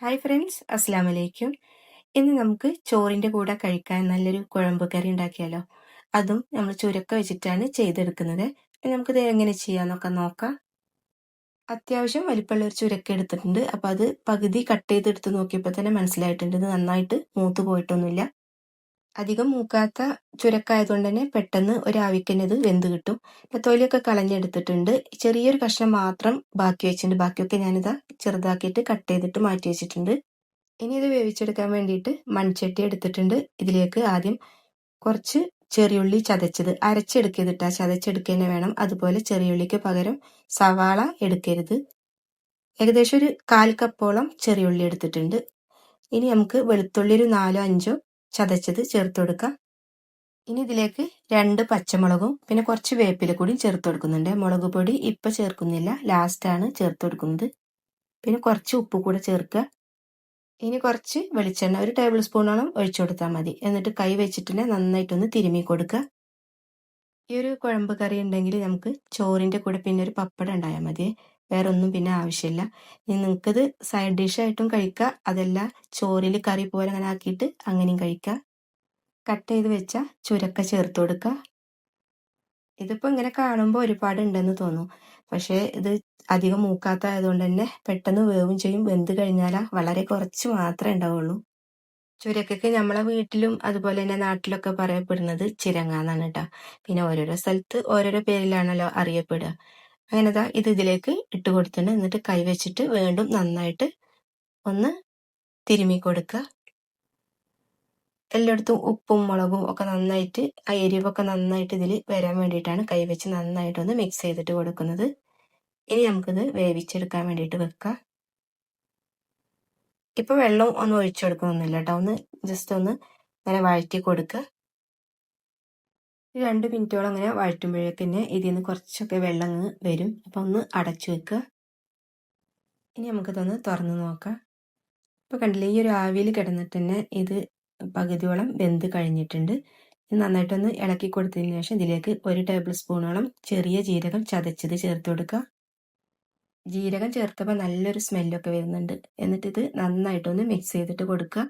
Hi friends, അസ്സാം വലൈക്കും. ഇന്ന് നമുക്ക് ചോറിൻ്റെ കൂടെ കഴിക്കാൻ നല്ലൊരു കുഴമ്പ് കറി ഉണ്ടാക്കിയാലോ. അതും നമ്മൾ ചുരക്ക വെച്ചിട്ടാണ് ചെയ്തെടുക്കുന്നത്. നമുക്കിത് എങ്ങനെ ചെയ്യാമെന്നൊക്കെ നോക്കാം. അത്യാവശ്യം വലിപ്പമുള്ള ഒരു ചുരക്ക എടുത്തിട്ടുണ്ട്. അപ്പം അത് പകുതി കട്ട് ചെയ്തെടുത്ത് നോക്കിയപ്പോൾ തന്നെ മനസ്സിലായിട്ടുണ്ട് ഇത് നന്നായിട്ട് മൂത്ത് പോയിട്ടൊന്നുമില്ല. അധികം മൂക്കാത്ത ചുരക്കായതുകൊണ്ട് തന്നെ പെട്ടെന്ന് ഒരാവിക്കന്നെ ഇത് വെന്ത് കിട്ടും. തൊലിയൊക്കെ കളഞ്ഞെടുത്തിട്ടുണ്ട്. ചെറിയൊരു കഷ്ണം മാത്രം ബാക്കി വെച്ചിട്ടുണ്ട്. ബാക്കിയൊക്കെ ഞാനിതാ ചെറുതാക്കിയിട്ട് കട്ട് ചെയ്തിട്ട് മാറ്റി വെച്ചിട്ടുണ്ട്. ഇനി ഇത് വേവിച്ചെടുക്കാൻ വേണ്ടിയിട്ട് മൺചട്ടി എടുത്തിട്ടുണ്ട്. ഇതിലേക്ക് ആദ്യം കുറച്ച് ചെറിയുള്ളി ചതച്ചത് അരച്ചെടുക്കരുതിട്ടാ, ചതച്ചെടുക്കുക തന്നെ വേണം. അതുപോലെ ചെറിയുള്ളിക്ക് പകരം സവാള എടുക്കരുത്. ഏകദേശം ഒരു 1/4 കപ്പോളം ചെറിയുള്ളി എടുത്തിട്ടുണ്ട്. ഇനി നമുക്ക് വെളുത്തുള്ളി ഒരു 4-5 ചതച്ചത് ചേർത്ത് കൊടുക്കാം. ഇനി ഇതിലേക്ക് 2 പച്ചമുളകും പിന്നെ കുറച്ച് വേപ്പില കൂടി ചേർത്ത് കൊടുക്കുന്നുണ്ട്. മുളക് പൊടി ഇപ്പം ചേർക്കുന്നില്ല, ലാസ്റ്റാണ് ചേർത്ത് കൊടുക്കുന്നത്. പിന്നെ കുറച്ച് ഉപ്പ് കൂടെ ചേർക്കുക. ഇനി കുറച്ച് വെളിച്ചെണ്ണ ഒരു ടേബിൾ സ്പൂണോളം ഒഴിച്ചു കൊടുത്താൽ മതി. എന്നിട്ട് കൈ വെച്ചിട്ട് നന്നായിട്ടൊന്ന് തിരുമ്മി കൊടുക്കുക. ഈ ഒരു കുഴമ്പ് കറി ഉണ്ടെങ്കിൽ നമുക്ക് ചോറിൻ്റെ കൂടെ പിന്നെ ഒരു പപ്പടം ഉണ്ടായാൽ മതി. വേറെ ഒന്നും പിന്നെ ആവശ്യമില്ല. ഇനി നിങ്ങൾക്കത് സൈഡ് ഡിഷായിട്ടും കഴിക്കുക, അതല്ല ചോറിൽ കറി പോലെ അങ്ങനെ ആക്കിയിട്ട് അങ്ങനെയും കഴിക്കുക. കട്ട് ചെയ്ത് വെച്ച ചുരക്ക ചേർത്ത് കൊടുക്കുക. ഇതിപ്പോൾ ഇങ്ങനെ കാണുമ്പോൾ ഒരുപാട് ഉണ്ടെന്ന് തോന്നും, പക്ഷേ ഇത് അധികം മൂക്കാത്തതായതുകൊണ്ട് തന്നെ പെട്ടെന്ന് വേവും ചെയ്യും. വെന്ത് കഴിഞ്ഞാൽ വളരെ കുറച്ച് മാത്രമേ ഉണ്ടാവുള്ളൂ. ചുരക്കയ്ക്ക് നമ്മളെ വീട്ടിലും അതുപോലെ തന്നെ നാട്ടിലൊക്കെ പറയപ്പെടുന്നത് ചിരങ്ങ എന്നാണ് കേട്ടോ. പിന്നെ ഓരോരോ സ്ഥലത്ത് ഓരോരോ പേരിലാണല്ലോ അറിയപ്പെടുക. അങ്ങനെതാ ഇത് ഇതിലേക്ക് ഇട്ട് കൊടുത്തിട്ടുണ്ട്. എന്നിട്ട് കൈ വെച്ചിട്ട് വീണ്ടും നന്നായിട്ട് ഒന്ന് തിരുമ്മി കൊടുക്കുക. എല്ലായിടത്തും ഉപ്പും മുളകും ഒക്കെ നന്നായിട്ട് ആ എരിവൊക്കെ നന്നായിട്ട് ഇതിൽ വരാൻ വേണ്ടിയിട്ടാണ് കൈ വെച്ച് നന്നായിട്ടൊന്ന് മിക്സ് ചെയ്തിട്ട് കൊടുക്കുന്നത്. ഇനി നമുക്കിത് വേവിച്ചെടുക്കാൻ വേണ്ടിയിട്ട് വെക്കാം. ഇപ്പൊ വെള്ളം ഒന്നും ഒഴിച്ചു കൊടുക്കുന്നൊന്നുമില്ല കേട്ടോ. ഒന്ന് ജസ്റ്റ് ഒന്ന് അങ്ങനെ വഴറ്റി കൊടുക്കുക. 2 മിനിറ്റോളം അങ്ങനെ വഴറ്റുമ്പോഴേക്കന്നെ ഇതിൽ നിന്ന് കുറച്ചൊക്കെ വെള്ളം അങ്ങ് വരും. അപ്പം ഒന്ന് അടച്ചു വെക്കുക. ഇനി നമുക്കിതൊന്ന് തുറന്ന് നോക്കാം. ഇപ്പൊ കണ്ടില്ലേ, ഈ ഒരു ആവിയിൽ കിടന്നിട്ട് തന്നെ ഇത് പകുതിയോളം വെന്ത് കഴിഞ്ഞിട്ടുണ്ട്. ഇത് നന്നായിട്ടൊന്ന് ഇളക്കി കൊടുത്തതിന് ശേഷം ഇതിലേക്ക് 1 ടേബിൾ സ്പൂണോളം ചെറിയ ജീരകം ചതച്ചത് ചേർത്ത് കൊടുക്കുക. ജീരകം ചേർത്തപ്പോൾ നല്ലൊരു സ്മെല്ലൊക്കെ വരുന്നുണ്ട്. എന്നിട്ട് ഇത് നന്നായിട്ടൊന്ന് മിക്സ് ചെയ്തിട്ട് കൊടുക്കുക.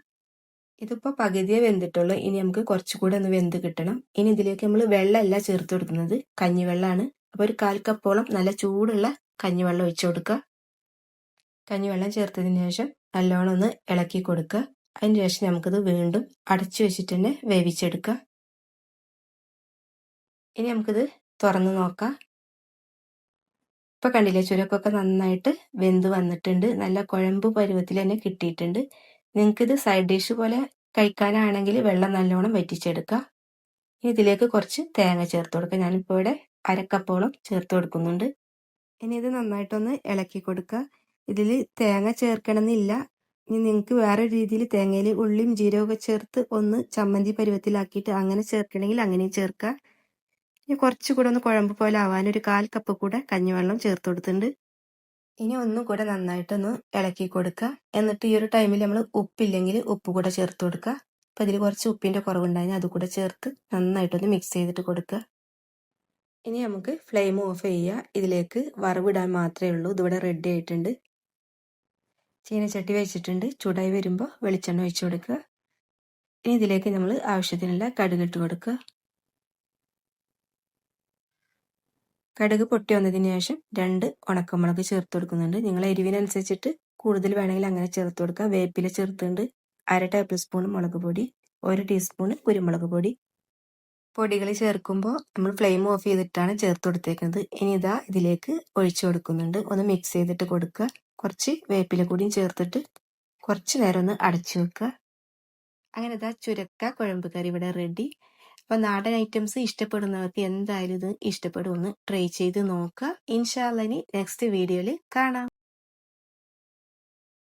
ഇതിപ്പോൾ പകുതിയെ വെന്തിട്ടുള്ളൂ. ഇനി നമുക്ക് കുറച്ചുകൂടെ ഒന്ന് വെന്ത് കിട്ടണം. ഇനി ഇതിലേക്ക് നമ്മൾ വെള്ളമല്ല ചേർത്ത് കൊടുക്കുന്നത്, കഞ്ഞിവെള്ളമാണ്. അപ്പോൾ ഒരു 1/4 കപ്പോളം നല്ല ചൂടുള്ള കഞ്ഞിവെള്ളം ഒഴിച്ചു കൊടുക്കുക. കഞ്ഞിവെള്ളം ചേർത്തതിന് ശേഷം നല്ലോണം ഒന്ന് ഇളക്കി കൊടുക്കുക. അതിന് ശേഷം നമുക്കിത് വീണ്ടും അടച്ചു വെച്ചിട്ട് തന്നെ വേവിച്ചെടുക്കുക. ഇനി നമുക്കിത് തുറന്ന് നോക്കാം. ഇപ്പൊ കണ്ടില്ലേ, ചുരക്കൊക്കെ നന്നായിട്ട് വെന്ത് വന്നിട്ടുണ്ട്. നല്ല കുഴമ്പ് പരുവത്തിൽ തന്നെ കിട്ടിയിട്ടുണ്ട്. നിങ്ങൾക്കിത് സൈഡ് ഡിഷ് പോലെ കഴിക്കാനാണെങ്കിൽ വെള്ളം നല്ലോണം വറ്റിച്ചെടുക്കുക. ഇനി ഇതിലേക്ക് കുറച്ച് തേങ്ങ ചേർത്ത് കൊടുക്കുക. ഞാനിപ്പോൾ ഇവിടെ 1/2 കപ്പോളം ചേർത്ത് കൊടുക്കുന്നുണ്ട്. ഇനി ഇത് നന്നായിട്ടൊന്ന് ഇളക്കി കൊടുക്കുക. ഇതിൽ തേങ്ങ ചേർക്കണമെന്നില്ല. ഇനി നിങ്ങൾക്ക് വേറെ രീതിയിൽ തേങ്ങയിൽ ഉള്ളിയും ജീരകമൊക്കെ ചേർത്ത് ഒന്ന് ചമ്മന്തി പരുവത്തിലാക്കിയിട്ട് അങ്ങനെ ചേർക്കണമെങ്കിൽ അങ്ങനെയും ചേർക്കുക. ഇനി കുറച്ചുകൂടെ ഒന്ന് കുഴമ്പ് പോലെ ആവാൻ ഒരു 1/4 കപ്പ് കൂടെ കഞ്ഞിവെള്ളം ചേർത്ത് കൊടുത്തിട്ടുണ്ട്. ഇനി ഒന്നും കൂടെ നന്നായിട്ടൊന്ന് ഇളക്കി കൊടുക്കുക. എന്നിട്ട് ഈ ഒരു ടൈമിൽ നമ്മൾ ഉപ്പില്ലെങ്കിൽ ഉപ്പ് കൂടെ ചേർത്ത് കൊടുക്കുക. അപ്പം ഇതിൽ കുറച്ച് ഉപ്പിൻ്റെ കുറവുണ്ടായിരുന്നു, അതുകൂടെ ചേർത്ത് നന്നായിട്ടൊന്ന് മിക്സ് ചെയ്തിട്ട് കൊടുക്കുക. ഇനി നമുക്ക് ഫ്ലെയിം ഓഫ് ചെയ്യുക. ഇതിലേക്ക് വറവിടാൻ മാത്രമേ ഉള്ളൂ. ഇതിവിടെ റെഡി ആയിട്ടുണ്ട്. ചീനച്ചട്ടി വെച്ചിട്ടുണ്ട്. ചൂടായി വരുമ്പോൾ വെളിച്ചെണ്ണ ഒഴിച്ചു കൊടുക്കുക. ഇനി ഇതിലേക്ക് നമ്മൾ ആവശ്യത്തിനുള്ള കടുക് ഇട്ട് കൊടുക്കുക. കടുക് പൊട്ടി വന്നതിന് ശേഷം 2 ഉണക്കമുളക് ചേർത്ത് കൊടുക്കുന്നുണ്ട്. നിങ്ങൾ എരിവിനനുസരിച്ചിട്ട് കൂടുതൽ വേണമെങ്കിൽ അങ്ങനെ ചേർത്ത് കൊടുക്കുക. വേപ്പില ചേർത്തുണ്ട്. 1/2 ടേബിൾ സ്പൂൺ മുളക് പൊടി, 1 ടീസ്പൂൺ കുരുമുളക് പൊടി. പൊടികൾ ചേർക്കുമ്പോൾ നമ്മൾ ഫ്ലെയിം ഓഫ് ചെയ്തിട്ടാണ് ചേർത്ത് കൊടുത്തേക്കുന്നത്. ഇനി ഇതാ ഇതിലേക്ക് ഒഴിച്ചു കൊടുക്കുന്നുണ്ട്. ഒന്ന് മിക്സ് ചെയ്തിട്ട് കൊടുക്കുക. കുറച്ച് വേപ്പില കൂടിയും ചേർത്തിട്ട് കുറച്ച് നേരം ഒന്ന് അടച്ചു വെക്കുക. അങ്ങനെ ഇതാ ചുരക്ക കുഴമ്പ് കറി ഇവിടെ റെഡി. അപ്പോൾ നാടൻ ഐറ്റംസ് ഇഷ്ടപ്പെടുന്നവർക്ക് എന്തായാലും ഇത് ഇഷ്ടപ്പെടുമെന്ന് ട്രൈ ചെയ്ത് നോക്കുക. ഇൻഷാ അല്ലാഹ് ഇനി നെക്സ്റ്റ് വീഡിയോയിൽ കാണാം.